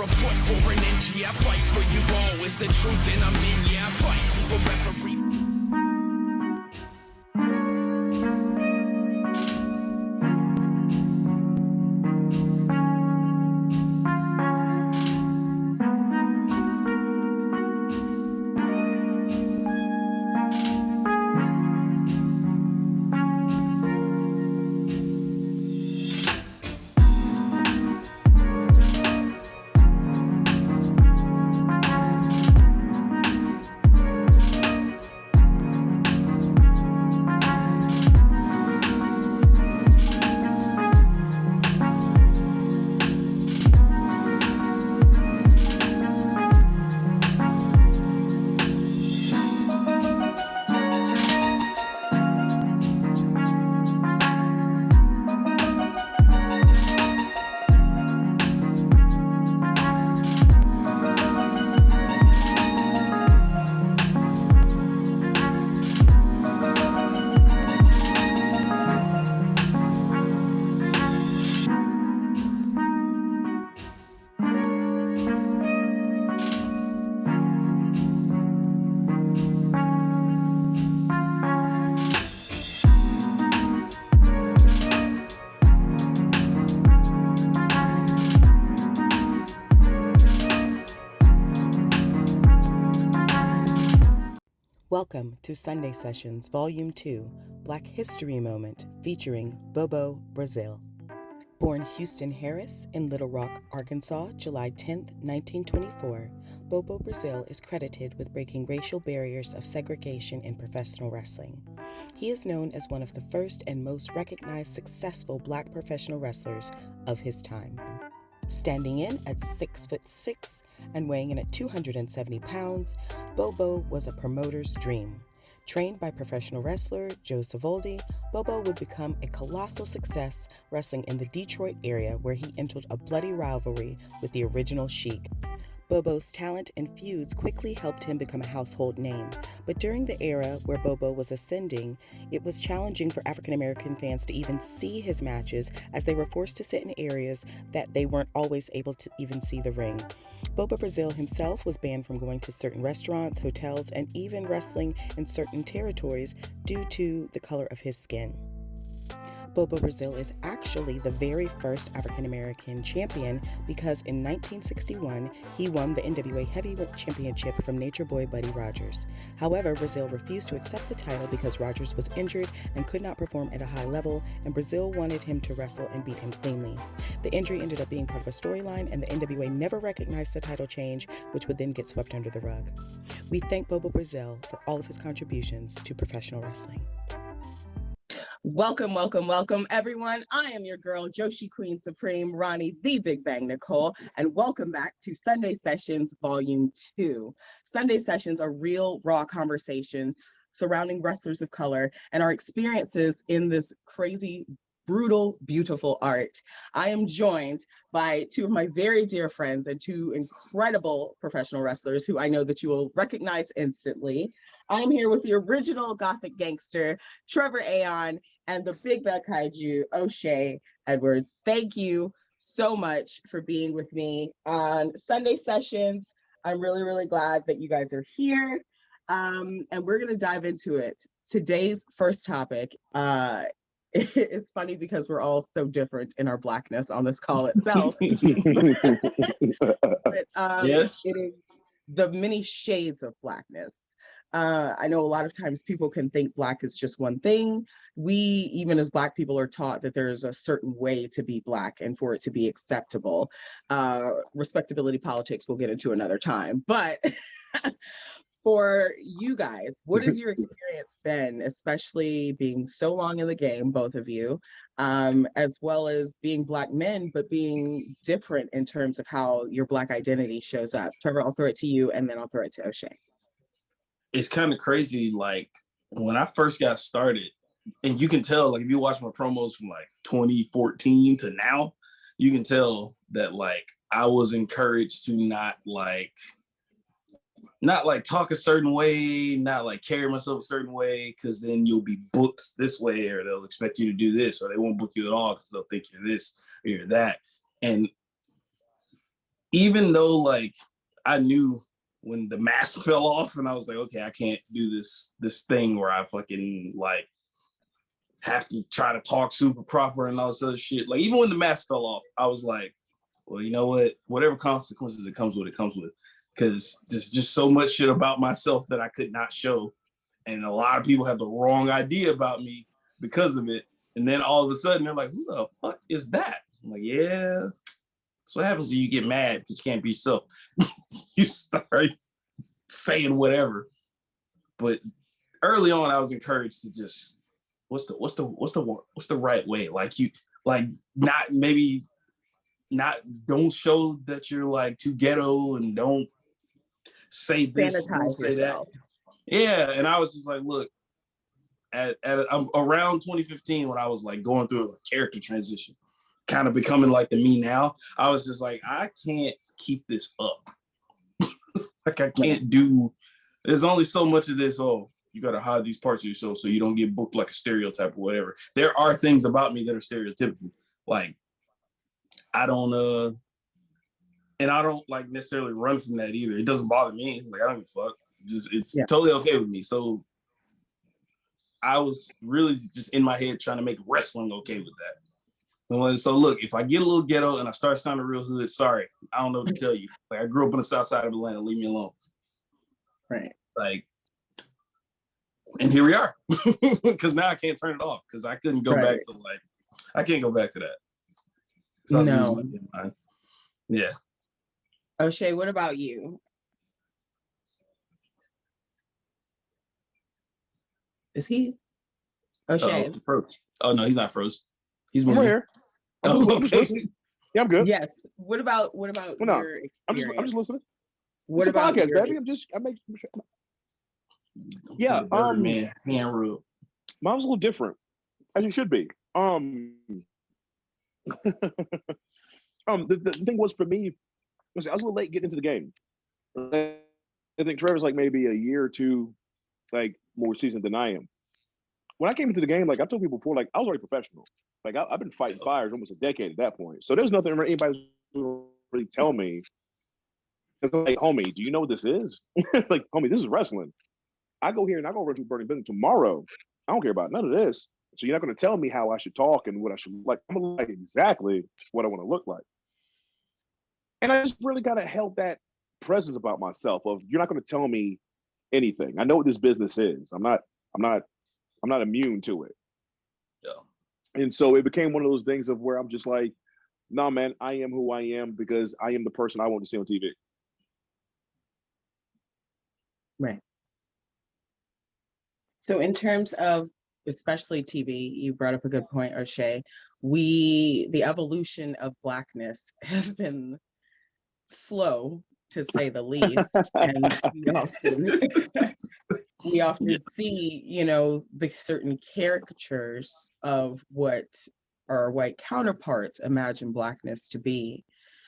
a foot or an inch, yeah, I fight for you all. It's the truth and I'm in, yeah, I fight for referee. Welcome to Sunday Sessions, Volume 2, Black History Moment, featuring Bobo Brazil. Born Houston Harris in Little Rock, Arkansas, July 10, 1924, Bobo Brazil is credited with breaking racial barriers of segregation in professional wrestling. He is known as one of the first and most recognized successful Black professional wrestlers of his time. Standing in at 6'6" and weighing in at 270 pounds, Bobo was a promoter's dream. Trained by professional wrestler Joe Savoldi, Bobo would become a colossal success wrestling in the Detroit area where he entered a bloody rivalry with the original Sheik. Bobo's talent and feuds quickly helped him become a household name, but during the era where Bobo was ascending, it was challenging for African American fans to even see his matches as they were forced to sit in areas that they weren't always able to even see the ring. Bobo Brazil himself was banned from going to certain restaurants, hotels, and even wrestling in certain territories due to the color of his skin. Bobo Brazil is actually the very first African American champion because in 1961, he won the NWA Heavyweight Championship from Nature Boy Buddy Rogers. However, Brazil refused to accept the title because Rogers was injured and could not perform at a high level, and Brazil wanted him to wrestle and beat him cleanly. The injury ended up being part of a storyline, and the NWA never recognized the title change, which would then get swept under the rug. We thank Bobo Brazil for all of his contributions to professional wrestling. Welcome, welcome, welcome, everyone. I am your girl, Joshi Queen Supreme, Roni, the Big Bang Nicole, and welcome back to Sunday Sessions Volume 2. Sunday Sessions are real, raw conversations surrounding wrestlers of color and our experiences in this crazy, brutal, beautiful art. I am joined by two of my very dear friends and two incredible professional wrestlers who I know that you will recognize instantly. I'm here with the original Gothic gangster, Trevor Aeon, and the Big Bad Kaiju, O'Shea Edwards. Thank you so much for being with me on Sunday Sessions. I'm really, really glad that you guys are here. And we're going to dive into it. Today's first topic is funny because we're all so different in our Blackness on this call itself. But it is the many shades of Blackness. I know a lot of times people can think Black is just one thing. We, even as Black people, are taught that there's a certain way to be Black and for it to be acceptable. Respectability politics we'll get into another time. But for you guys, what has your experience been, especially being so long in the game, both of you, as well as being Black men, but being different in terms of how your Black identity shows up? Trevor, I'll throw it to you and then I'll throw it to O'Shea. It's kind of crazy. Like when I first got started, and you can tell, like if you watch my promos from like 2014 to now, you can tell that like I was encouraged to not talk a certain way, not like carry myself a certain way, because then you'll be booked this way, or they'll expect you to do this, or they won't book you at all because they'll think you're this or you're that. And even though like I knew when the mask fell off and I was like, okay, I can't do this thing where I fucking like have to try to talk super proper and all this other shit. Like even when the mask fell off, I was like, well, you know what? Whatever consequences it comes with. Because there's just so much shit about myself that I could not show. And a lot of people have the wrong idea about me because of it. And then all of a sudden they're like, who the fuck is that? I'm like, yeah. That's what happens when you get mad because you can't be yourself. You start saying whatever. But early on, I was encouraged to just what's the right way? Like you like don't show that you're like too ghetto and don't say this, don't say yourself. That. Yeah, and I was just like, look, at around 2015 when I was like going through a character transition, kind of becoming like the me now, I was just like, I can't keep this up. Like I can't do. There's only so much of this. Oh, you got to hide these parts of yourself so you don't get booked like a stereotype or whatever. There are things about me that are stereotypical. Like I don't and I don't like necessarily run from that either. It doesn't bother me. Like I don't give a fuck. It's totally okay with me. So I was really just in my head trying to make wrestling okay with that. So look, if I get a little ghetto and I start sounding real hood, sorry, I don't know what to tell you. Like I grew up on the south side of Atlanta. Leave me alone. Right. Like, and here we are. Because now I can't turn it off because I couldn't go back to like, I can't go back to that. So no. Yeah. O'Shea, what about you? Is he? O'Shea. Oh no, he's not froze. He's right here. I'm just listening. Yeah, I'm good. Yes. What about your experience? I'm just listening. What about podcast, baby? I make yeah. Man, hand rule. Mine's a little different, as it should be. The thing was for me, I was a little late getting into the game. I think Trevor's like maybe a year or two, like more seasoned than I am. When I came into the game, like I told people before, like I was already professional. Like I've been fighting fires almost a decade at that point. So there's nothing anybody really tell me. It's like, homie, do you know what this is? Like, homie, this is wrestling. I go here and I go run to Burning Building tomorrow. I don't care about none of this. So you're not going to tell me how I should talk and what I should like. I'm going to like exactly what I want to look like. And I just really kind of held that presence about myself of you're not going to tell me anything. I know what this business is. I'm not immune to it. Yeah. And so it became one of those things of where I'm just like, nah, man, I am who I am because I am the person I want to see on TV. Right. So in terms of especially TV, you brought up a good point, O'Shea. The evolution of Blackness has been slow, to say the least, and we often see, the certain caricatures of what our white counterparts imagine Blackness to be.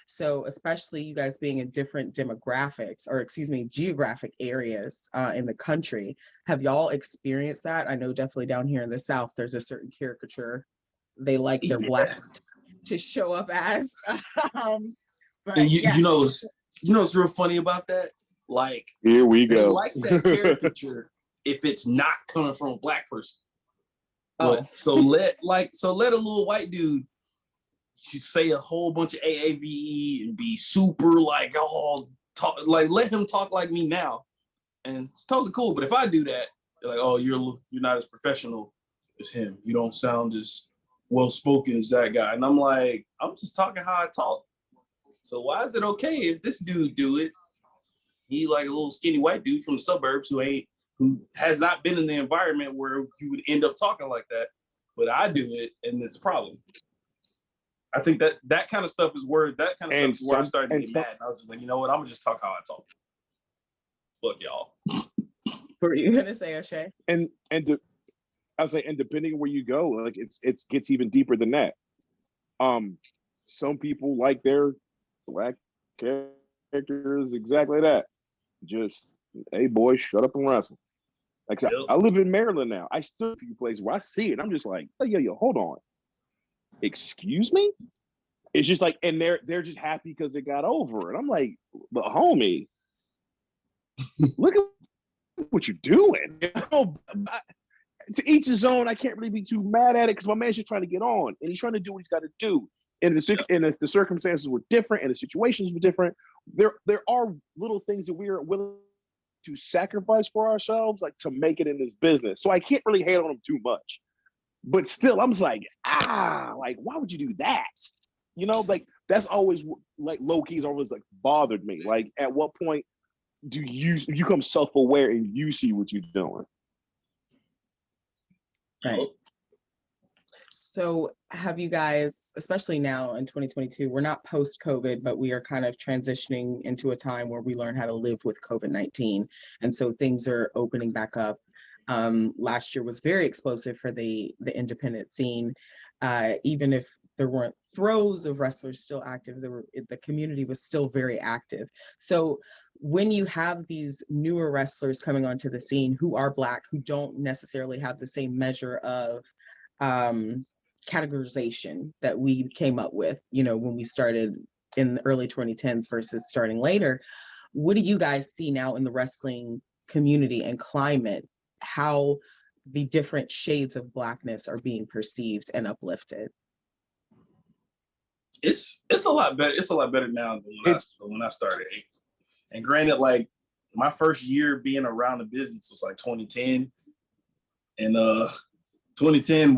So especially you guys being in different demographics, or geographic areas in the country, have y'all experienced that? I know definitely down here in the South, there's a certain caricature they like their Black to show up as. But you know what's real funny about that? Like, here we go. They like that caricature if it's not coming from a Black person. But so let a little white dude say a whole bunch of AAVE and be super like let him talk like me now, and it's totally cool. But if I do that, they're like, oh, you're not as professional as him. You don't sound as well spoken as that guy. And I'm like, I'm just talking how I talk. So why is it okay if this dude do it? He like a little skinny white dude from the suburbs who has not been in the environment where you would end up talking like that. But I do it, and it's a problem. I think that kind of stuff is where I started to get mad. I was just like, you know what? I'm gonna just talk how I talk. Fuck y'all. What were you gonna say, O'Shea? And depending on where you go, like it gets even deeper than that. Some people like their Black characters exactly that. Just, hey boy, shut up and wrestle. Like yep. I live in Maryland now. I still a few places where I see it. I'm just like, yo, hold on. Excuse me? It's just like, and they're just happy because they got over it. I'm like, but homie, look at what you're doing. You know, to each his own. I can't really be too mad at it because my man's just trying to get on and he's trying to do what he's got to do. And if the circumstances were different and the situations were different, there are little things that we are willing to sacrifice for ourselves, like to make it in this business. So I can't really hate on him too much. But still, I'm just like, like, why would you do that? You know, like that's always like low key's always like bothered me. Like, at what point do you become self-aware and you see what you're doing? Right. So have you guys, especially now in 2022, we're not post-COVID, but we are kind of transitioning into a time where we learn how to live with COVID-19. And so things are opening back up. Last year was very explosive for the independent scene. Even if there weren't throes of wrestlers still active, the community was still very active. So when you have these newer wrestlers coming onto the scene who are Black, who don't necessarily have the same measure of categorization that we came up with, when we started in the early 2010s versus starting later, what do you guys see now in the wrestling community and climate, how the different shades of Blackness are being perceived and uplifted? It's a lot better. It's a lot better now than when I started. And granted, like my first year being around the business was like 2010, and 2010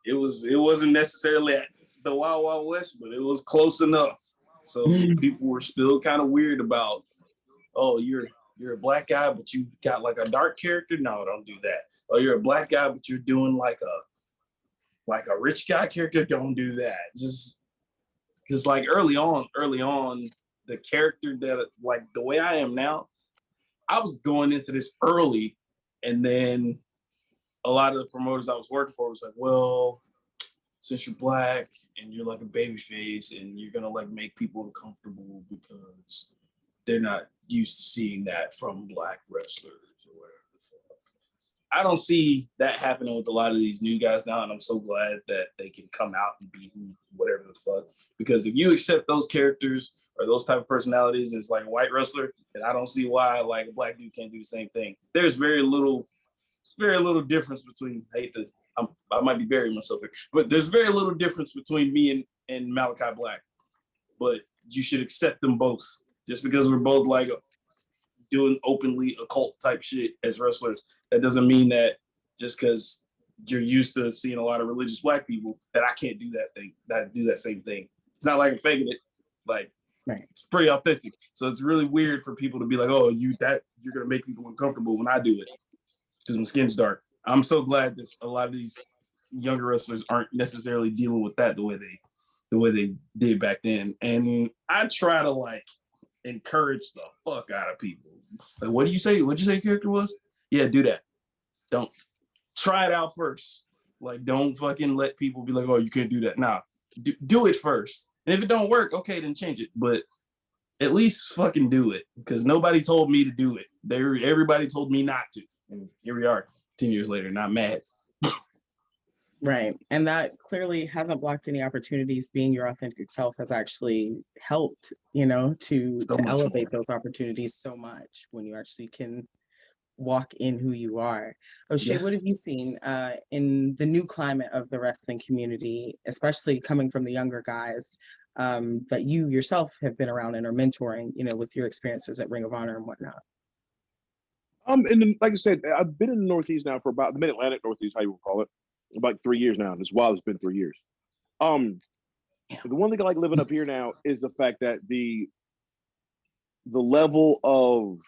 it wasn't necessarily at the Wild Wild West, but it was close enough. So people were still kind of weird about, oh, you're a Black guy, but you got like a dark character. No, don't do that. Oh, you're a Black guy, but you're doing like a rich guy character. Don't do that. Just like early on, the character that, like the way I am now, I was going into this early, and then a lot of the promoters I was working for was like, well, since you're Black and you're like a baby face and you're gonna like make people uncomfortable because they're not used to seeing that from Black wrestlers or whatever the fuck. I don't see that happening with a lot of these new guys now, and I'm so glad that they can come out and be whatever the fuck. Because if you accept those characters or those type of personalities as like a white wrestler, then I don't see why like a Black dude can't do the same thing. There's very little difference between, I might be burying myself here, but there's very little difference between me and Malachi Black. But you should accept them both. Just because we're both like doing openly occult type shit as wrestlers, that doesn't mean that just because you're used to seeing a lot of religious Black people that I can't do that same thing. It's not like I'm faking it. Like, right. It's pretty authentic. So it's really weird for people to be like, oh, you're gonna make people uncomfortable when I do it because my skin's dark. I'm so glad that a lot of these younger wrestlers aren't necessarily dealing with that the way they did back then. And I try to like encourage the fuck out of people. Like, what do you say? What'd you say your character was? Yeah, do that. Don't try it out first. Like, don't fucking let people be like, oh, you can't do that. Nah, do it first. And if it don't work, okay, then change it. But at least fucking do it, because nobody told me to do it. Everybody told me not to. And here we are 10 years later, not mad. Right. And that clearly hasn't blocked any opportunities. Being your authentic self has actually helped, to elevate those opportunities so much when you actually can walk in who you are. O'Shea, What have you seen in the new climate of the wrestling community, especially coming from the younger guys that you yourself have been around and are mentoring, with your experiences at Ring of Honor and whatnot? And like I said, I've been in the Northeast now for about the Mid-Atlantic Northeast, how you would call it, about 3 years now. It's wild. It's been 3 years. The one thing I like living up here now is the fact that the level of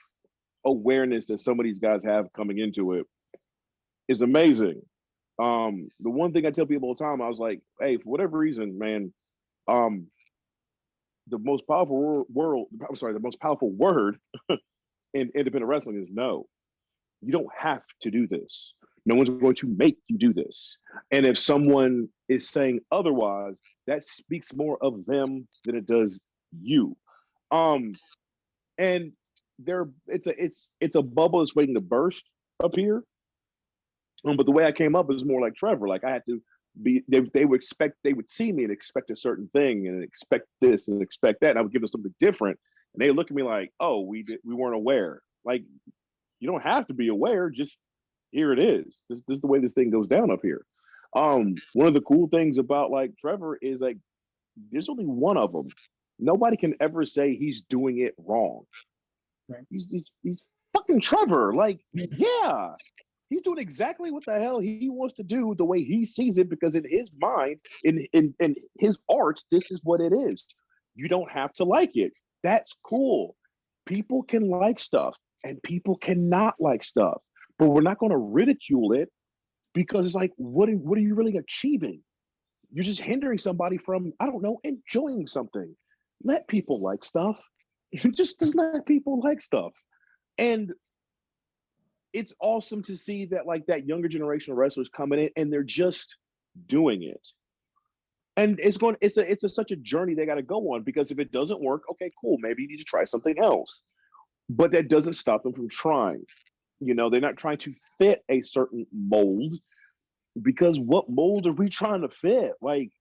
awareness that some of these guys have coming into it is amazing. The one thing I tell people all the time, I was like, hey, for whatever reason, man, the most powerful the most powerful word in independent wrestling is no. You don't have to do this. No one's going to make you do this. And if someone is saying otherwise, that speaks more of them than it does you. And it's a bubble that's waiting to burst up here. But the way I came up is more like Trevor. Like, I had to they would see me and expect a certain thing and expect this and expect that. And I would give them something different. And they look at me like, oh, we weren't aware. Like, you don't have to be aware. Just here it is. This is the way this thing goes down up here. One of the cool things about like Trevor is like, there's only one of them. Nobody can ever say he's doing it wrong. Right. He's fucking Trevor. Like, yeah, he's doing exactly what the hell he wants to do the way he sees it, because in his mind, in his art, this is what it is. You don't have to like it. That's cool. People can like stuff and people cannot like stuff, but we're not going to ridicule it, because it's like, what are you really achieving? You're just hindering somebody from, I don't know, enjoying something. Let people like stuff. just let people like stuff. And it's awesome to see that like that younger generation of wrestlers coming in and they're just doing it. And it's such a journey they got to go on, because if it doesn't work, okay, cool, maybe you need to try something else. But that doesn't stop them from trying. You know, they're not trying to fit a certain mold, because what mold are we trying to fit? Like,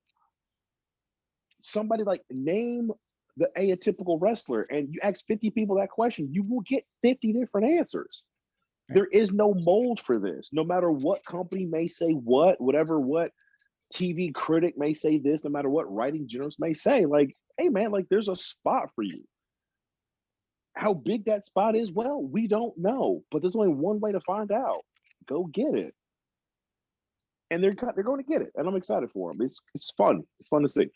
somebody like name the atypical wrestler, and you ask 50 people that question, you will get 50 different answers. There is no mold for this. No matter what company may say what TV critic may say this, no matter what writing journalist may say, like, hey man, like there's a spot for you. How big that spot is, well, we don't know, but there's only one way to find out. Go get it. And they're going to get it, and I'm excited for them. It's fun. It's fun to see.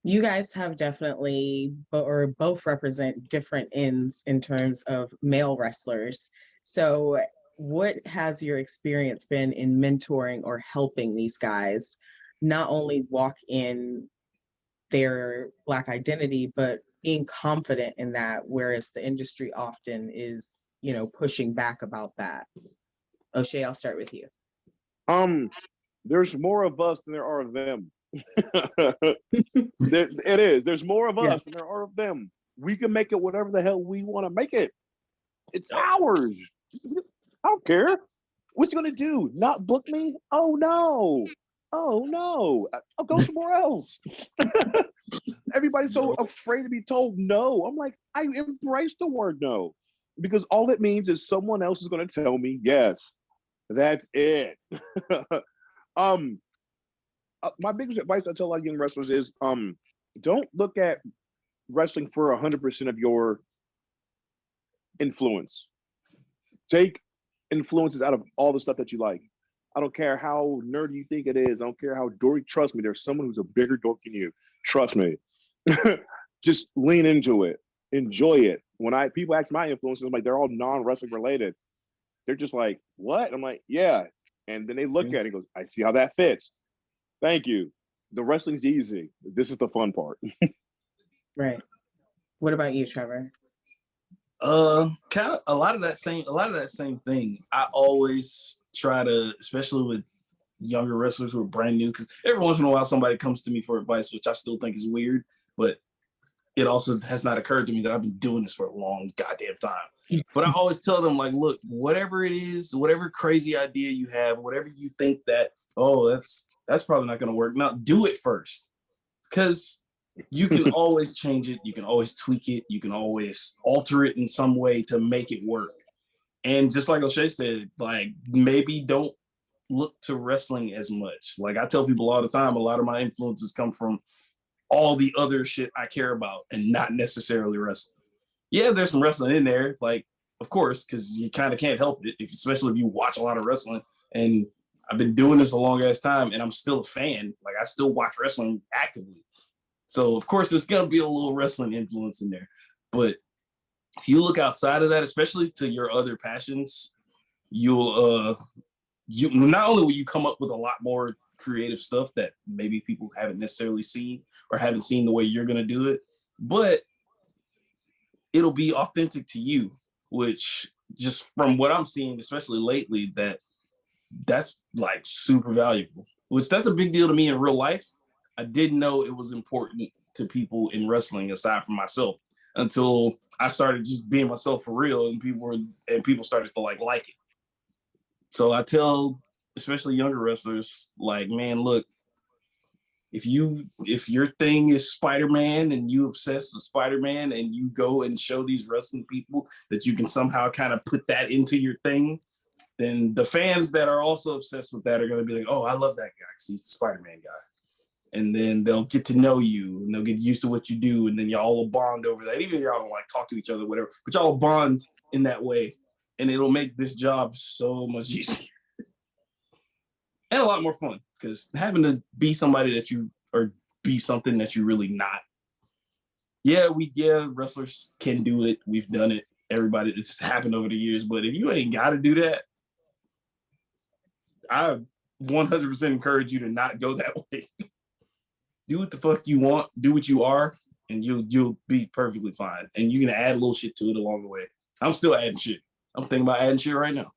You guys have definitely, or both represent different ends in terms of male wrestlers. So what has your experience been in mentoring or helping these guys not only walk in their Black identity, but being confident in that, whereas the industry often is, pushing back about that? O'Shea, I'll start with you. There's more of us than there are of them. It is. There's more of us than there are of them. We can make it whatever the hell we want to make it. It's ours. I don't care. What's he gonna do? Not book me? Oh no. I'll go somewhere else. Everybody's so afraid to be told no. I'm like, I embrace the word no, because all it means is someone else is gonna tell me yes. That's it. My biggest advice I tell a lot of young wrestlers is, don't look at wrestling for 100% of your influence. Take influences out of all the stuff that you like. I don't care how nerdy you think it is. I don't care how dorky. Trust me, there's someone who's a bigger dork than you. Trust me. Just lean into it. Enjoy it. When people ask my influences, I'm like, they're all non-wrestling related. They're just like, what? I'm like, yeah. And then they look at it and goes, I see how that fits. Thank you. The wrestling's easy. This is the fun part. Right. What about you, Trevor? Kind of a lot of that same thing. I always try to, especially with younger wrestlers who are brand new, because every once in a while somebody comes to me for advice, which I still think is weird, but it also has not occurred to me that I've been doing this for a long goddamn time. But I always tell them, like, look, whatever it is, whatever crazy idea you have, whatever you think that, oh, that's probably not going to work. Now do it first, because you can always change it. You can always tweak it. You can always alter it in some way to make it work. And just like O'Shea said, like, maybe don't look to wrestling as much. Like I tell people all the time, a lot of my influences come from all the other shit I care about and not necessarily wrestling. Yeah, there's some wrestling in there, like, of course, because you kind of can't help it, especially if you watch a lot of wrestling. And I've been doing this a long ass time, and I'm still a fan. Like, I still watch wrestling actively. So, of course, there's going to be a little wrestling influence in there. But if you look outside of that, especially to your other passions, you not only will you come up with a lot more creative stuff that maybe people haven't necessarily seen or haven't seen the way you're going to do it, but it'll be authentic to you, which just from what I'm seeing, especially lately, that's like super valuable, which that's a big deal to me in real life. I didn't know it was important to people in wrestling aside from myself until I started just being myself for real, and people started to like it. So I tell especially younger wrestlers, like, man, look, if your thing is Spider-Man and you obsessed with Spider-Man and you go and show these wrestling people that you can somehow kind of put that into your thing, then the fans that are also obsessed with that are going to be like, oh, I love that guy because he's the Spider-Man guy. And then they'll get to know you and they'll get used to what you do. And then y'all will bond over that. Even if y'all don't like talk to each other, whatever, but y'all will bond in that way. And it'll make this job so much easier and a lot more fun, because having to be somebody that you, or be something that you're really not. Yeah, wrestlers can do it. We've done it. Everybody, it's happened over the years. But if you ain't got to do that, I 100% encourage you to not go that way. Do what the fuck you want. Do what you are, and you'll be perfectly fine. And you're gonna add a little shit to it along the way. I'm still adding shit. I'm thinking about adding shit right now.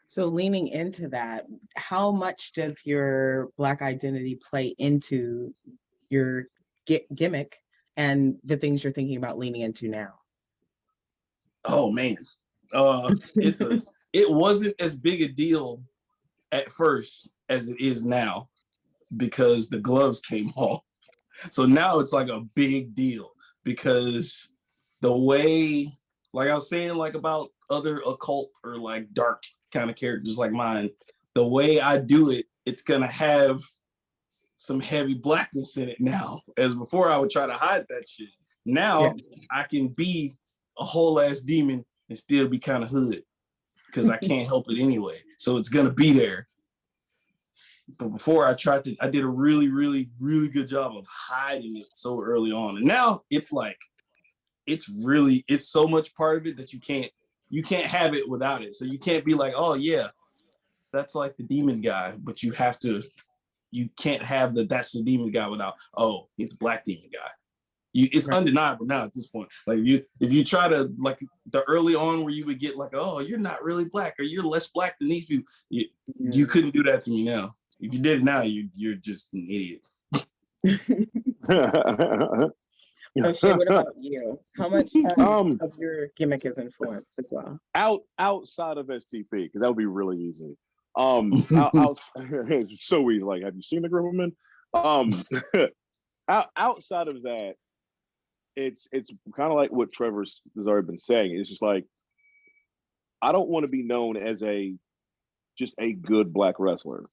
So leaning into that, how much does your Black identity play into your gimmick and the things you're thinking about leaning into now? Oh man, it wasn't as big a deal at first as it is now, because the gloves came off. So now it's like a big deal, because the way, like I was saying, like about other occult or like dark kind of characters like mine, the way I do it, it's gonna have some heavy blackness in it now. As before, I would try to hide that shit. Now I can be a whole ass demon and still be kind of hood, because I can't help it anyway. So it's gonna be there. But before, I did a really, really, really good job of hiding it so early on. And now it's like, it's so much part of it that you can't have it without it. So you can't be like, oh yeah, that's like the demon guy, but you can't have that's the demon guy without, oh, he's a black demon guy. It's undeniable now at this point. Like if you try to, like the early on where you would get like, oh, you're not really black, or you're less black than these people, you couldn't do that to me now. If you did it now, you're just an idiot. O'Shea, what about you? How much of your gimmick is influenced as well? Outside of STP, because that would be really easy. It's so easy. Like, have you seen the Grimmerman? Outside of that, it's kind of like what Trevor has already been saying. It's just like, I don't want to be known as just a good black wrestler.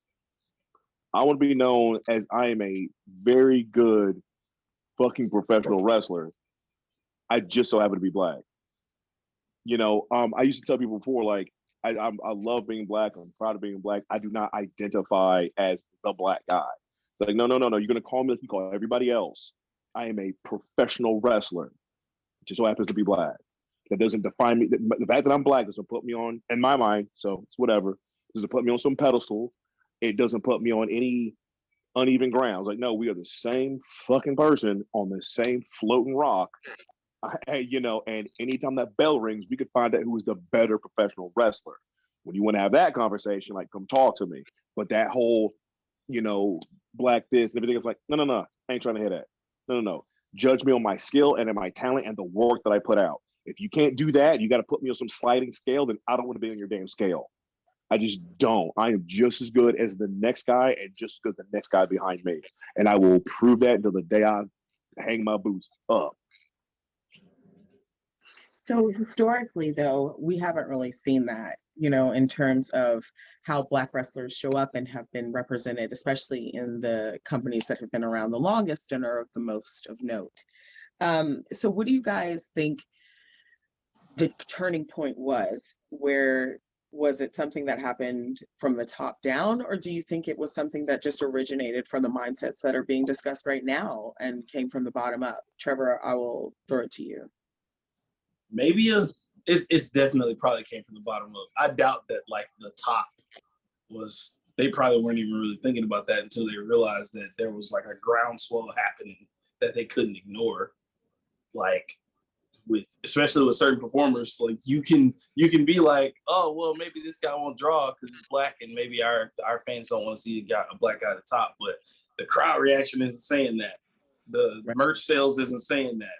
I want to be known as I am a very good fucking professional wrestler. I just so happen to be black. I used to tell people before, like, I love being black. I'm proud of being black. I do not identify as the black guy. It's like, no. You're going to call me like you call everybody else. I am a professional wrestler. It just so happens to be black. That doesn't define me. The fact that I'm black doesn't put me on, in my mind, so it's whatever. It doesn't put me on some pedestal. It doesn't put me on any uneven grounds. Like, no, we are the same fucking person on the same floating rock. And anytime that bell rings, we could find out who is the better professional wrestler. When you want to have that conversation, like, come talk to me. But that whole, black this and everything is like, no, I ain't trying to hear that. No. Judge me on my skill and in my talent and the work that I put out. If you can't do that, you got to put me on some sliding scale, then I don't want to be on your damn scale. I just don't. I am just as good as the next guy and just as good as the next guy behind me. And I will prove that until the day I hang my boots up. So historically, though, we haven't really seen that, in terms of how Black wrestlers show up and have been represented, especially in the companies that have been around the longest and are of the most of note. So what do you guys think the turning point was? Where was it something that happened from the top down, or do you think it was something that just originated from the mindsets that are being discussed right now and came from the bottom up? Trevor, I will throw it to you. Maybe it's definitely probably came from the bottom up. I doubt that like the top was, they probably weren't even really thinking about that until they realized that there was like a groundswell happening that they couldn't ignore. Like especially with certain performers, like you can be like, oh well, maybe this guy won't draw because he's black, and maybe our fans don't want to see a black guy at the top, but the crowd reaction isn't saying that. The merch sales isn't saying that.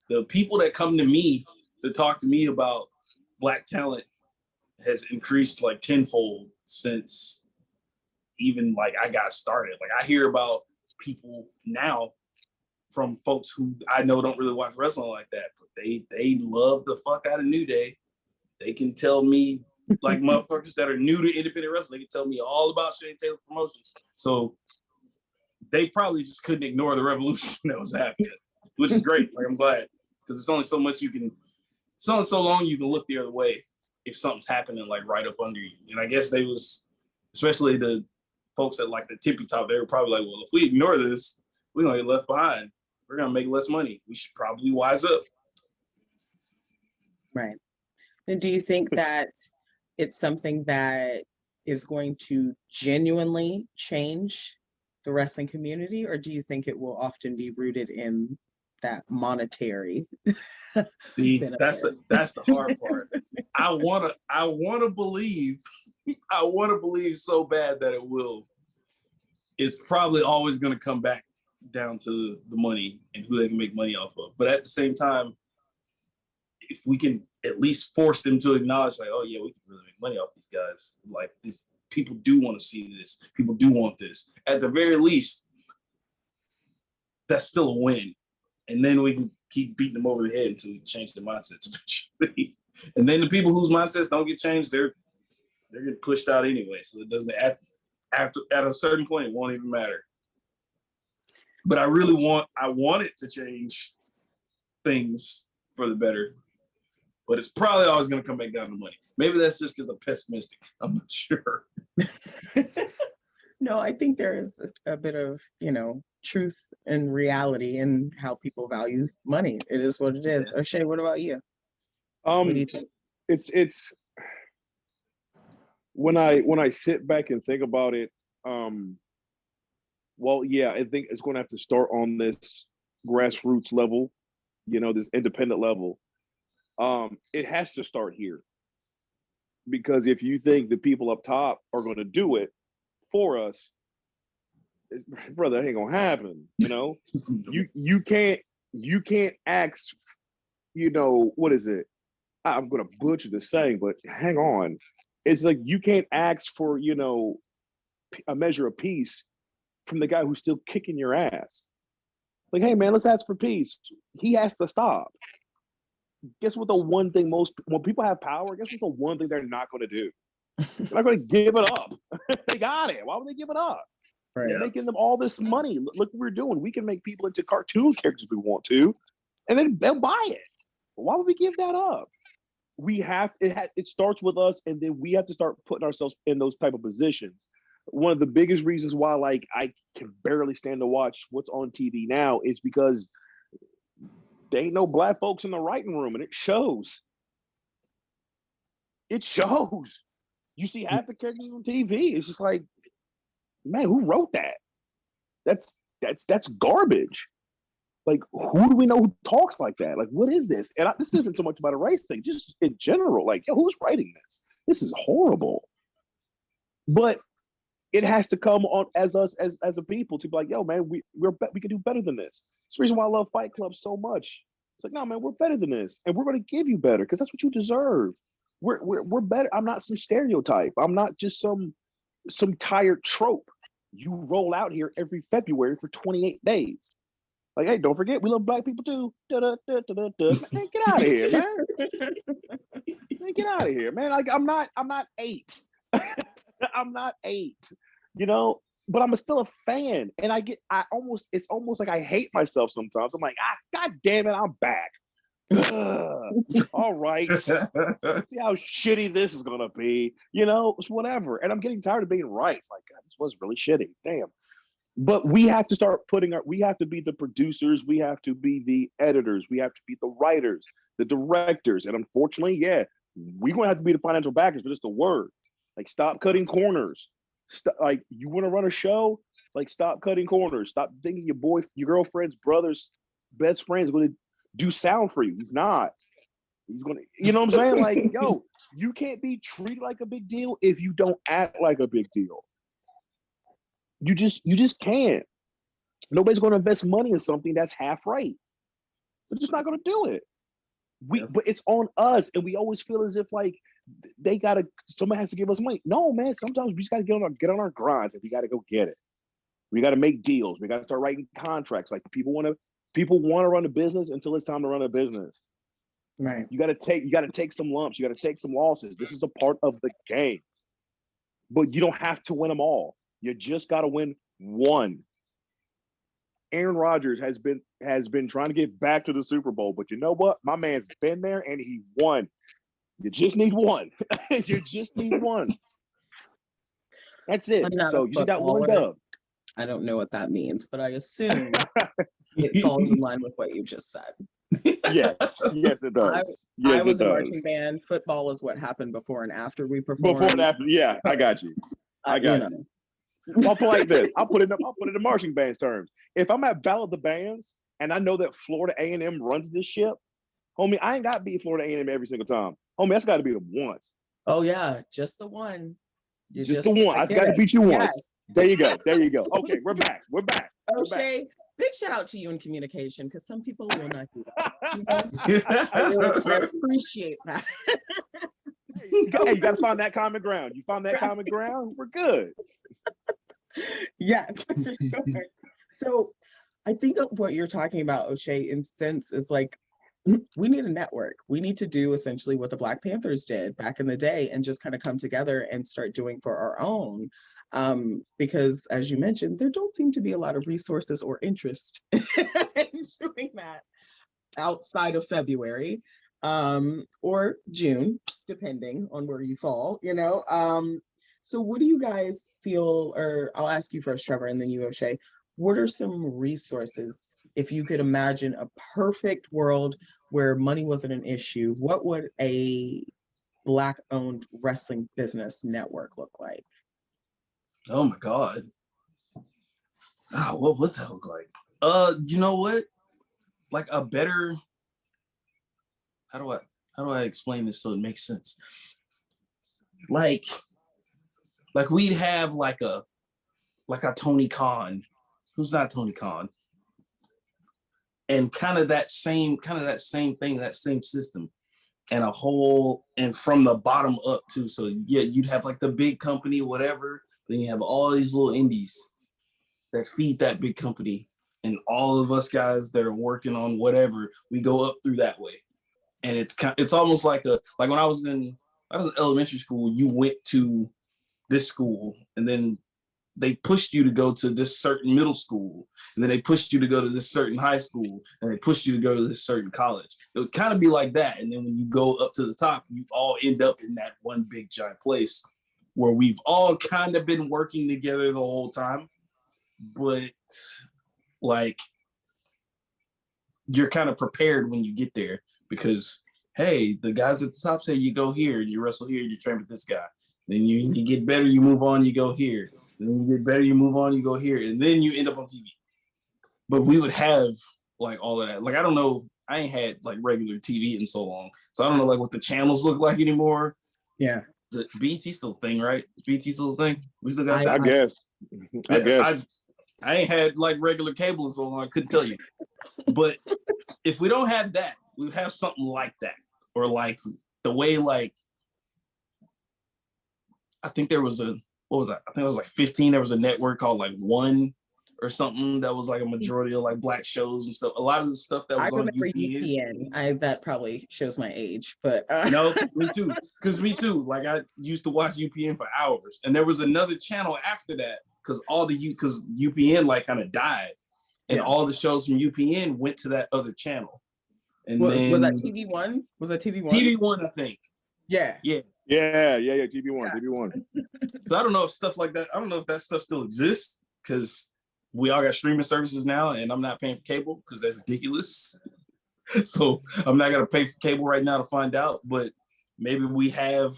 The people that come to me to talk to me about black talent has increased like tenfold since even like I got started. Like I hear about people now from folks who I know don't really watch wrestling like that, but they love the fuck out of New Day. They can tell me, like motherfuckers that are new to independent wrestling, they can tell me all about Shane Taylor Promotions. So they probably just couldn't ignore the revolution that was happening, which is great. Like I'm glad, because it's only so much you can. It's only so long you can look the other way if something's happening like right up under you. And I guess they was, especially the folks at like the tippy top, they were probably like, well, if we ignore this, we're gonna get left behind. We're gonna make less money. We should probably wise up. Right. And do you think that it's something that is going to genuinely change the wrestling community, or do you think it will often be rooted in that monetary? See, benefit? that's the hard part. I wanna believe, I wanna believe so bad that it will. It's probably always gonna come back down to the money and who they can make money off of. But at the same time, if we can at least force them to acknowledge, like, oh yeah, we can really make money off these guys. Like this, people do want to see this. People do want this. At the very least, that's still a win. And then we can keep beating them over the head until we change their mindsets. And then the people whose mindsets don't get changed, they're getting pushed out anyway. So it doesn't at a certain point, it won't even matter. But I want it to change things for the better. But it's probably always going to come back down to money. Maybe that's just because I'm pessimistic. I'm not sure. No, I think there is a bit of, truth and reality in how people value money. It is what it is. Yeah. O'Shea, what about you? What do you think? It's when I sit back and think about it, well, yeah, I think it's going to have to start on this grassroots level, this independent level. It has to start here, because if you think the people up top are going to do it for us, brother, that ain't gonna happen. You can't ask. What is it? I'm gonna butcher the saying, but hang on. It's like you can't ask for a measure of peace from the guy who's still kicking your ass. Like, hey man, let's ask for peace. He has to stop. Guess what? The one thing when people have power, guess what? The one thing they're not going to do. They're not going to give it up. They got it. Why would they give it up? Right. It's making them all this money. Look what we're doing. We can make people into cartoon characters if we want to, and then they'll buy it. Why would we give that up? It starts with us, and then we have to start putting ourselves in those type of positions. One of the biggest reasons why, like, I can barely stand to watch what's on TV now is because there ain't no black folks in the writing room, and it shows. It shows. You see half the characters on TV. It's just like, man, who wrote that? That's garbage. Like, who do we know who talks like that? Like, what is this? And this isn't so much about a race thing, just in general. Like, yo, who's writing this? This is horrible. But it has to come on as us as a people to be like, yo, man, we can do better than this. It's the reason why I love Fight Club so much. It's like, no, man, we're better than this, and we're going to give you better because that's what you deserve. We're better. I'm not some stereotype. I'm not just some tired trope you roll out here every February for 28 days. Like, hey, don't forget, we love black people too. Man, get out of here, man. Man, get out of here, man. Like, I'm not 8. I'm not 8, but I'm still a fan. And it's almost like I hate myself sometimes. I'm like, God damn it, I'm back. All right. See how shitty this is gonna be, it's whatever. And I'm getting tired of being right. Like, God, this was really shitty. Damn. But we have to start we have to be the producers, we have to be the editors, we have to be the writers, the directors. And unfortunately, yeah, we're gonna have to be the financial backers, but it's the word. Like, stop cutting corners. Like, you want to run a show? Like, stop cutting corners. Stop thinking your girlfriend's brother's best friend is going to do sound for you. He's not. He's going to, you know what I'm saying? Like, yo, you can't be treated like a big deal if you don't act like a big deal. You just can't. Nobody's going to invest money in something that's half right. They're just not going to do it. But it's on us, and we always feel as if, like, somebody has to give us money. No, man, sometimes we just gotta get on our grinds and we gotta go get it. We gotta make deals. We gotta start writing contracts. Like people want to run a business until it's time to run a business. Right. You gotta take some lumps, you gotta take some losses. This is a part of the game. But you don't have to win them all. You just gotta win one. Aaron Rodgers has been trying to get back to the Super Bowl, but you know what? My man's been there and he won. You just need one. You just need one. That's it. So you got one dub. I don't know what that means, but I assume it falls in line with what you just said. Yes, it does. I was a marching band. Football is what happened before and after we performed. Before and after, yeah, I got you. I got you. I'll put it like this. I'll put it in marching band's terms. If I'm at Battle of the Bands and I know that Florida A&M runs this ship, homie, I ain't got to beat Florida A&M every single time. Homie, that's got to be the once. Oh yeah, just the one. Just the one. I've got to beat you once. There you go. Okay, we're back. O'Shea, big shout out to you in communication because some people will not do that. I really appreciate that. You got to find that common ground. You find that common ground, we're good. Yes, for sure. So I think of what you're talking about, O'Shea, in sense is like, we need a network. We need to do essentially what the Black Panthers did back in the day and just kind of come together and start doing for our own. Because as you mentioned, there don't seem to be a lot of resources or interest in doing that outside of February or June, depending on where you fall, you know? So what do you guys feel, or I'll ask you first, Trevor, and then you, O'Shea, what are some resources, if you could imagine a perfect world where money wasn't an issue, what would a Black-owned wrestling business network look like? Oh my God. Oh, what would that look like? You know what? Like a better, how do I explain this so it makes sense? Like we'd have like a Tony Khan, who's not Tony Khan, and kind of that same thing, that same system, and from the bottom up too. So yeah, you'd have like the big company, whatever. Then you have all these little indies that feed that big company, and all of us guys that are working on whatever, we go up through that way. And it's almost like when I was in elementary school, you went to this school, and then they pushed you to go to this certain middle school, and then they pushed you to go to this certain high school, and they pushed you to go to this certain college. It would kind of be like that. And then when you go up to the top, you all end up in that one big giant place where we've all kind of been working together the whole time, but like you're kind of prepared when you get there because, hey, the guys at the top say you go here, you wrestle here, you train with this guy. Then you get better, you move on, you go here. Then you get better, you move on, you go here, and then you end up on TV. But we would have like all of that. Like, I don't know, I ain't had like regular TV in so long, so I don't know like what the channels look like anymore. Yeah. The BT still a thing, right? BT still a thing? We still got that? I guess. I ain't had like regular cable in so long, I couldn't tell you. But if we don't have that, we would have something like that. Or like the way like, I think there was I think it was like 15, there was a network called like One or something that was like a majority of like Black shows and stuff. A lot of the stuff that was on UPN. That probably shows my age, but no, me too. Because me too. Like I used to watch UPN for hours, and there was another channel after that because because UPN like kind of died, and all the shows from UPN went to that other channel. And then was that TV1? Was that TV1? TV1, I think. Yeah. TV1. So I don't know if stuff like that. I don't know if that stuff still exists because we all got streaming services now, and I'm not paying for cable because that's ridiculous. So I'm not gonna pay for cable right now to find out. But maybe we have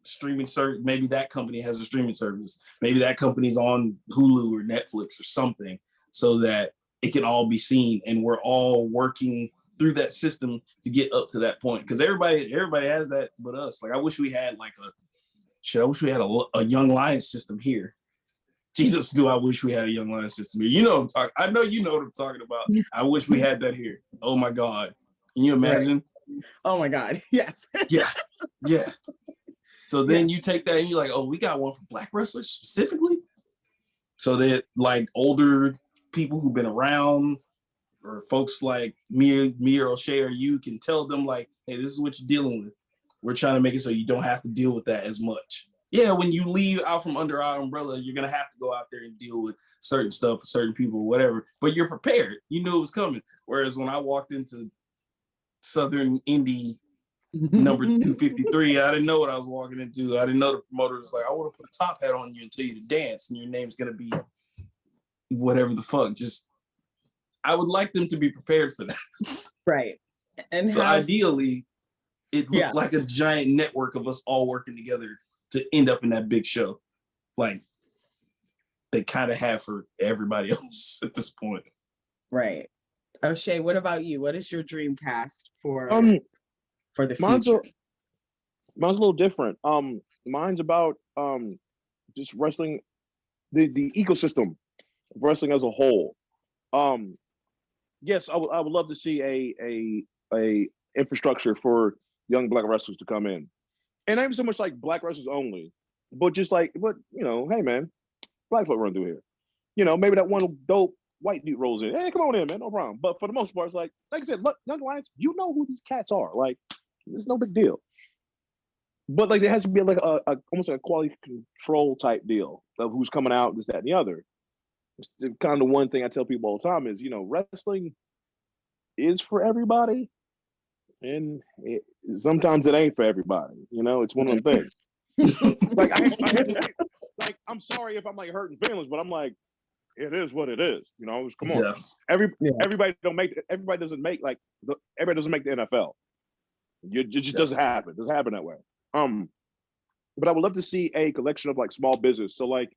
streaming service. Maybe that company has a streaming service. Maybe that company's on Hulu or Netflix or something, so that it can all be seen, and we're all working through that system to get up to that point. Because everybody has that, but us. Like I wish we had a Young Lions system here. Jesus, do I wish we had a Young Lions system here. You know what I'm talking. I know you know what I'm talking about. I wish we had that here. Oh my God. Can you imagine? Oh my God. Yes. Yeah. Yeah. So then you take that and you're like, oh, we got one for Black wrestlers specifically. So that like older people who've been around or folks like me or O'Shea or you can tell them like, hey, this is what you're dealing with. We're trying to make it so you don't have to deal with that as much. Yeah, when you leave out from under our umbrella, you're gonna have to go out there and deal with certain stuff, certain people, whatever. But you're prepared. You knew it was coming. Whereas when I walked into Southern Indy number 253, I didn't know what I was walking into. I didn't know the promoter was like, I want to put a top hat on you and tell you to dance, and your name's gonna be whatever the fuck. Just I would like them to be prepared for that. Right. And So have, ideally, it looked like a giant network of us all working together to end up in that big show, like they kind of have for everybody else at this point. right. O'Shea, what about you? What is your dream cast for the future? Mine's a little different. Mine's about just wrestling, the ecosystem of wrestling as a whole. Yes, I would love to see a infrastructure for young Black wrestlers to come in, and not even so much like Black wrestlers only, but just like, but hey man, Black folk run through here. Maybe that one dope white dude rolls in. Hey, come on in, man, no problem. But for the most part, it's like I said, look, Young Lions, you know who these cats are. Like, it's no big deal. But like, there has to be like a almost like a quality control type deal of who's coming out, this, that, and the other. It's kind of one thing I tell people all the time is, wrestling is for everybody, and sometimes it ain't for everybody. It's one of them things. Like, like, I'm sorry if I'm like hurting feelings, but I'm like, it is what it is. Come on. Yeah. Everybody doesn't make the NFL. It just doesn't happen. It doesn't happen that way. But I would love to see a collection of like small business. So like,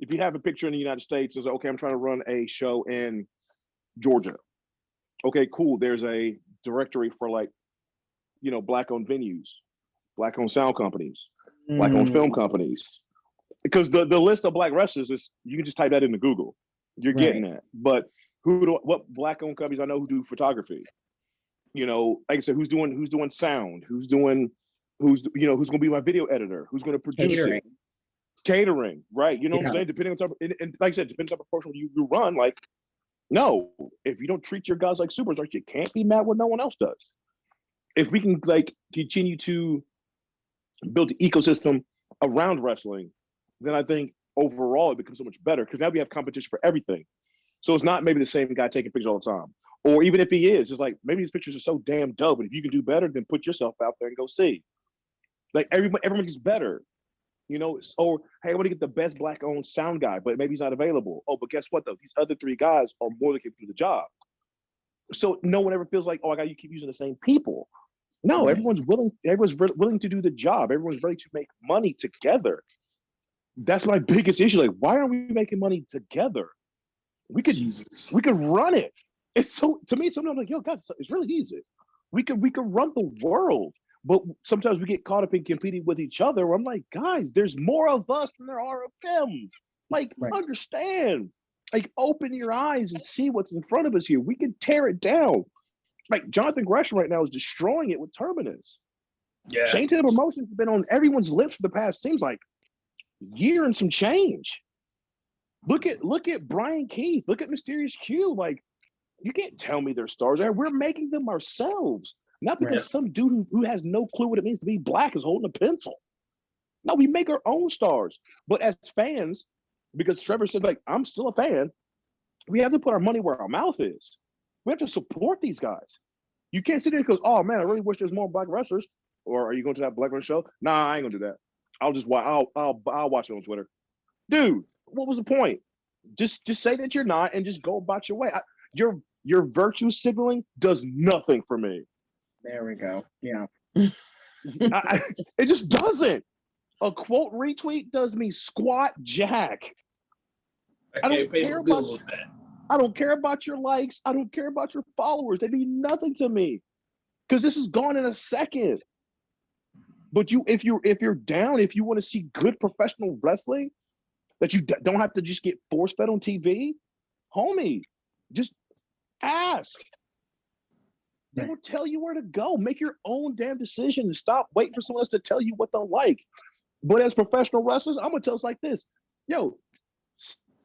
if you have a picture in the United States, it's like, okay, I'm trying to run a show in Georgia. Okay, cool. There's a directory for like, Black-owned venues, Black-owned sound companies, Black-owned film companies. Because the list of Black wrestlers is, you can just type that into Google. You're getting that. But what Black-owned companies I know who do photography? Like I said, who's doing sound? Who's going to be my video editor? Who's going to produce it? Catering, right? You know what I'm saying? Depending on and like I said, depending on the portion you run, like, no, if you don't treat your guys like superstars, you can't be mad when no one else does. If we can like continue to build the ecosystem around wrestling, then I think overall it becomes so much better because now we have competition for everything. So it's not maybe the same guy taking pictures all the time. Or even if he is, it's like, maybe these pictures are so damn dope, and if you can do better, then put yourself out there and go see. Like, everyone gets better. Or hey, I want to get the best Black-owned sound guy, but maybe he's not available. Oh, but guess what though? These other three guys are more than capable to do the job. So no one ever feels like, oh, I got you keep using the same people. No, everyone's willing to do the job. Everyone's ready to make money together. That's my biggest issue. Like, why aren't we making money together? We could run it. It's so, to me, sometimes I'm like, yo, guys, it's really easy. We could run the world. But sometimes we get caught up in competing with each other where I'm like, guys, there's more of us than there are of them. Like, understand. Like, open your eyes and see what's in front of us here. We can tear it down. Like, Jonathan Gresham right now is destroying it with Terminus. Yeah. Chain to the Promotions has been on everyone's lips for the past, seems like, year and some change. Look at Brian Keith. Look at Mysterious Q. Like, you can't tell me they're stars. We're making them ourselves. Not because some dude who has no clue what it means to be Black is holding a pencil. No, we make our own stars. But as fans, because Trevor said, like, I'm still a fan, we have to put our money where our mouth is. We have to support these guys. You can't sit there and go, oh man, I really wish there's more Black wrestlers. Or are you going to that Black wrestling show? Nah, I ain't gonna do that. I'll just watch. I'll watch it on Twitter. Dude, what was the point? Just say that you're not and just go about your way. Your virtue signaling does nothing for me. There we go. Yeah. It just doesn't. A quote retweet does me squat jack. I can't pay the bills with that. I don't care about your likes. I don't care about your followers. They mean nothing to me because this is gone in a second. But if you're down, if you want to see good professional wrestling that you don't have to just get force fed on TV, homie, just ask. They will tell you where to go. Make your own damn decision and stop waiting for someone else to tell you what they'll like. But as professional wrestlers, I'm gonna tell us like this. Yo,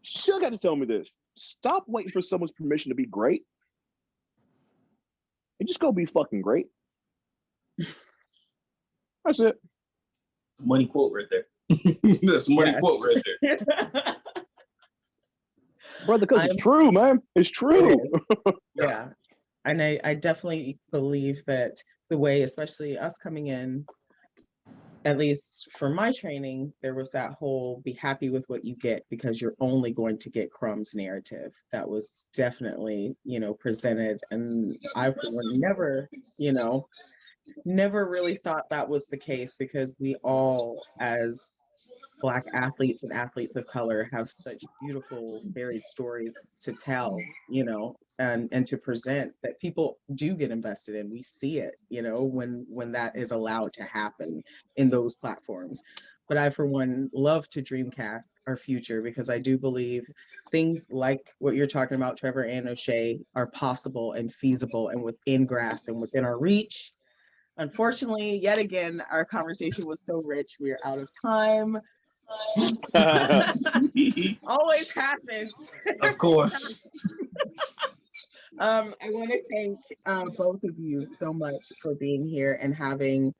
still got to tell me this. Stop waiting for someone's permission to be great. And just go be fucking great. That's it. It's a money quote right there. That's a money quote right there. Brother, because it's true, man. It's true. Yeah. And I definitely believe that the way, especially us coming in, at least for my training, there was that whole be happy with what you get because you're only going to get crumbs narrative. That was definitely, presented. And I never, never really thought that was the case because we all, as Black athletes and athletes of color, have such beautiful, varied stories to tell, and to present that people do get invested in. We see it, when that is allowed to happen in those platforms. But I, for one, love to dreamcast our future because I do believe things like what you're talking about, Trevor and O'Shea, are possible and feasible and within grasp and within our reach. Unfortunately, yet again, our conversation was so rich, we are out of time. Always happens. Of course. I want to thank both of you so much for being here and having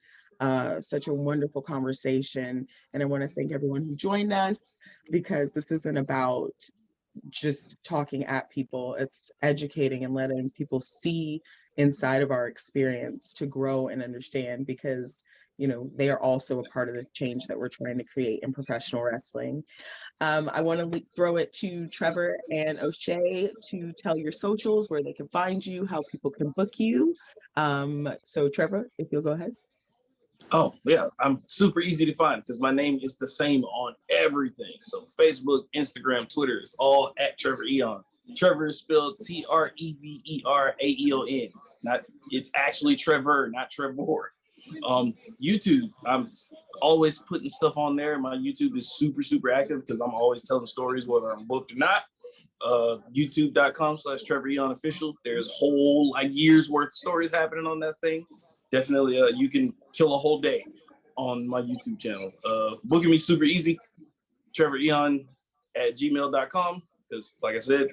such a wonderful conversation. And I want to thank everyone who joined us because this isn't about just talking at people. It's educating and letting people see inside of our experience to grow and understand because they are also a part of the change that we're trying to create in professional wrestling. I want to throw it to Trevor and O'Shea to tell your socials, where they can find you, how people can book you. So Trevor, if you'll go ahead. Oh, yeah. I'm super easy to find because my name is the same on everything. So Facebook, Instagram, Twitter is all at Trevor Aeon. Trevor is spelled TREVERAEON. It's actually Trevor, not Trevor. YouTube, I'm always putting stuff on there. My YouTube is super, super active because I'm always telling stories whether I'm booked or not. YouTube.com/Trevor Aeon official. There's whole years worth of stories happening on that thing. Definitely, you can kill a whole day on my YouTube channel. Booking me super easy. Trevor Aeon at gmail.com because, like I said,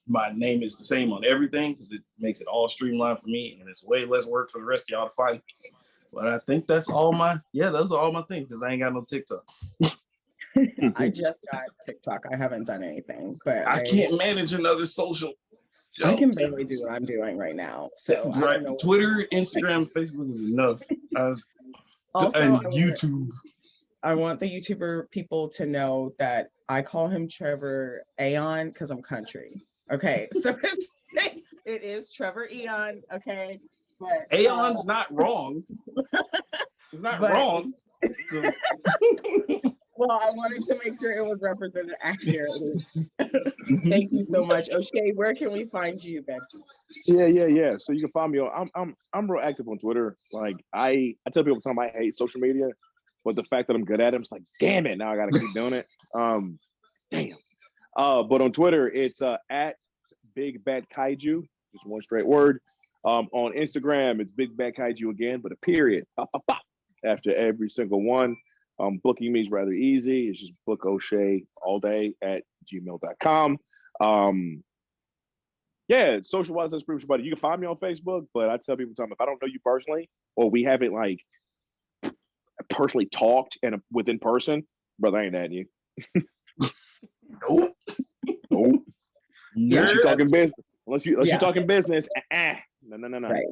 my name is the same on everything because it makes it all streamlined for me and it's way less work for the rest of y'all to find. But I think those are all my things because I ain't got no TikTok. I just got TikTok. I haven't done anything, but I can't manage another social. I can barely do what I'm doing right now. So right. I don't know. Twitter, Instagram, Facebook is enough. Also, and YouTube. I want the YouTuber people to know that I call him Trevor Aeon because I'm country. Okay, so it is Trevor Aeon. Okay, but Aeon's not wrong. It's not wrong. So. Well, I wanted to make sure it was represented accurately. Thank you so much, O'Shea. Where can we find you, Ben? Yeah. So you can find me on. I'm real active on Twitter. Like I tell people all the time I hate social media, but the fact that I'm good at it, I'm just like, damn it, now I gotta keep doing it. Damn. But on Twitter, it's at Big Bad Kaiju, just one straight word. On Instagram, it's Big Bad Kaiju again, but a period after every single one. Booking me is rather easy. It's just book O'Shea all day at gmail.com. Yeah, social wise, that's pretty much about it. You can find me on Facebook, but I tell people time if I don't know you personally or we haven't personally talked and within person, brother, I ain't adding you. Nope. Unless you're talking business. Unless you're talking business. No. Right.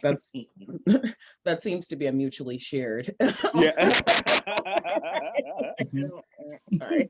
That seems to be a mutually shared. Yeah. Sorry.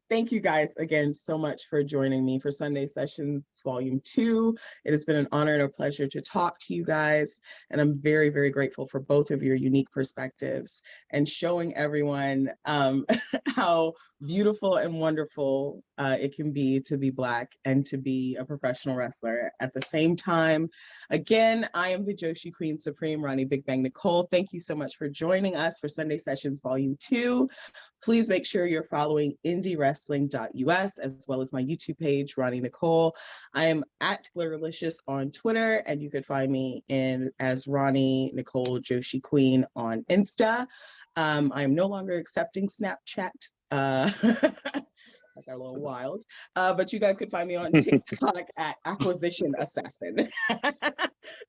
Thank you guys again so much for joining me for Sunday Sessions Volume 2. It has been an honor and a pleasure to talk to you guys, and I'm very, very grateful for both of your unique perspectives and showing everyone how beautiful and wonderful it can be to be Black and to be a professional wrestler at the same time. Again, I am the Joshi Queen Supreme, Roni Big Bang Nicole. Thank you so much for joining us for Sunday Sessions Volume 2. Please make sure you're following IndyWrestling.us as well as my YouTube page, Roni Nicole. I am at Gloralicious on Twitter, and you could find me as Roni Nicole Joshi Queen on Insta. I am no longer accepting Snapchat. I got a little wild, but you guys can find me on TikTok at Acquisition Assassin.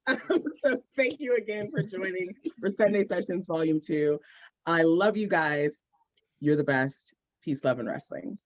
So thank you again for joining for Sunday Sessions Volume 2. I love you guys. You're the best. Peace, love, and wrestling.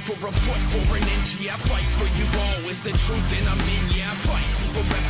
For a foot, for an inch, yeah, I fight for you all. It's the truth and I'm in, yeah, I fight forever.